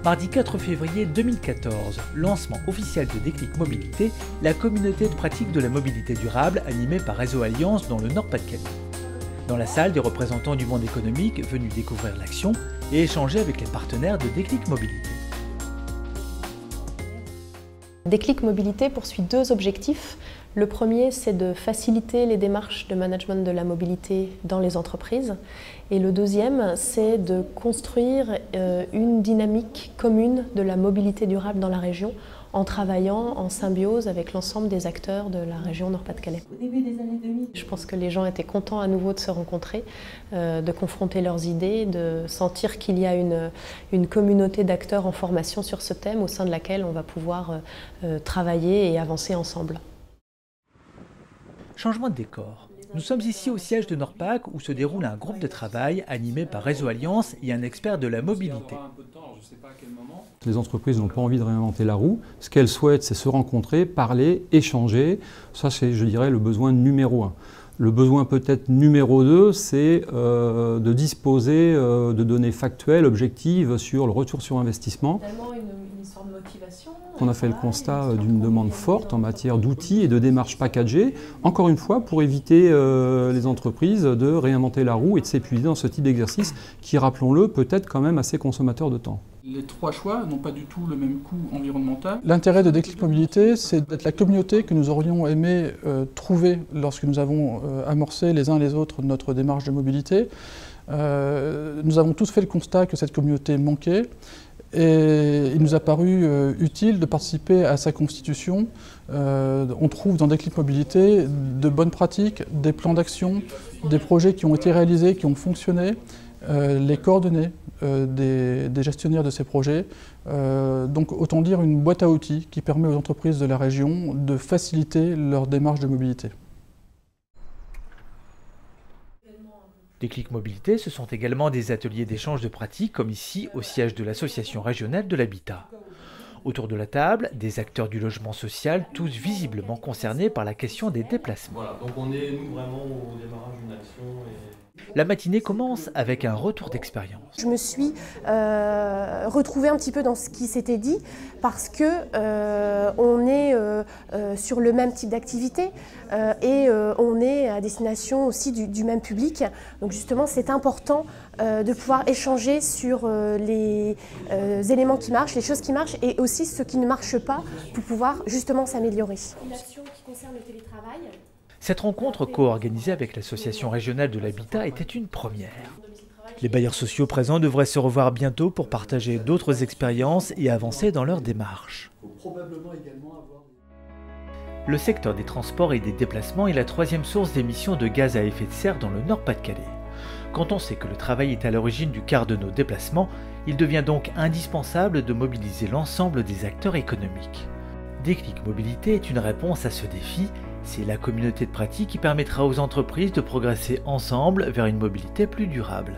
Mardi 4 février 2014, lancement officiel de Déclic Mobilité, la communauté de pratique de la mobilité durable animée par Réseau Alliance dans le Nord-Pas-de-Calais. Dans la salle, des représentants du monde économique venus découvrir l'action et échanger avec les partenaires de Déclic Mobilité. Déclic Mobilité poursuit deux objectifs. Le premier, c'est de faciliter les démarches de management de la mobilité dans les entreprises. Et le deuxième, c'est de construire une dynamique commune de la mobilité durable dans la région en travaillant en symbiose avec l'ensemble des acteurs de la région Nord-Pas-de-Calais. Au début des années 2000, je pense que les gens étaient contents à nouveau de se rencontrer, de confronter leurs idées, de sentir qu'il y a une communauté d'acteurs en formation sur ce thème au sein de laquelle on va pouvoir travailler et avancer ensemble. Changement de décor. Nous sommes ici au siège de Nord-Pac où se déroule un groupe de travail animé par Réseau Alliance et un expert de la mobilité. Les entreprises n'ont pas envie de réinventer la roue. Ce qu'elles souhaitent, c'est se rencontrer, parler, échanger. Ça, c'est, je dirais, le besoin numéro 1. Le besoin peut-être numéro 2, c'est de disposer de données factuelles, objectives sur le retour sur investissement. Une histoire de motivation. On a fait le constat d'une demande forte en matière d'outils et de démarches packagées, encore une fois pour éviter les entreprises de réinventer la roue et de s'épuiser dans ce type d'exercice qui, rappelons-le, peut être quand même assez consommateur de temps. Les trois choix n'ont pas du tout le même coût environnemental. L'intérêt de Déclic Mobilité, c'est d'être la communauté que nous aurions aimé trouver lorsque nous avons amorcé les uns les autres notre démarche de mobilité. Nous avons tous fait le constat que cette communauté manquait et il nous a paru utile de participer à sa constitution. On trouve dans Déclic Mobilité de bonnes pratiques, des plans d'action, des projets qui ont été réalisés, qui ont fonctionné, les coordonnées des gestionnaires de ces projets. Donc autant dire une boîte à outils qui permet aux entreprises de la région de faciliter leur démarche de mobilité. Déclic Mobilité, ce sont également des ateliers d'échange de pratiques comme ici au siège de l'association régionale de l'habitat. Autour de la table, des acteurs du logement social, tous visiblement concernés par la question des déplacements. Voilà, donc on est nous vraiment au démarrage d'une action. La matinée commence avec un retour d'expérience. Je me suis retrouvée un petit peu dans ce qui s'était dit parce que on est sur le même type d'activité et on est à destination aussi du même public. Donc justement, c'est important de pouvoir échanger sur les éléments qui marchent, les choses qui marchent et aussi ce qui ne marche pas pour pouvoir justement s'améliorer. Une action qui concerne le télétravail. Cette rencontre co-organisée avec l'association régionale de l'habitat était une première. Les bailleurs sociaux présents devraient se revoir bientôt pour partager d'autres expériences et avancer dans leur démarche. Le secteur des transports et des déplacements est la troisième source d'émissions de gaz à effet de serre dans le Nord-Pas-de-Calais. Quand on sait que le travail est à l'origine du quart de nos déplacements, il devient donc indispensable de mobiliser l'ensemble des acteurs économiques. Déclic Mobilité est une réponse à ce défi. C'est la communauté de pratique qui permettra aux entreprises de progresser ensemble vers une mobilité plus durable.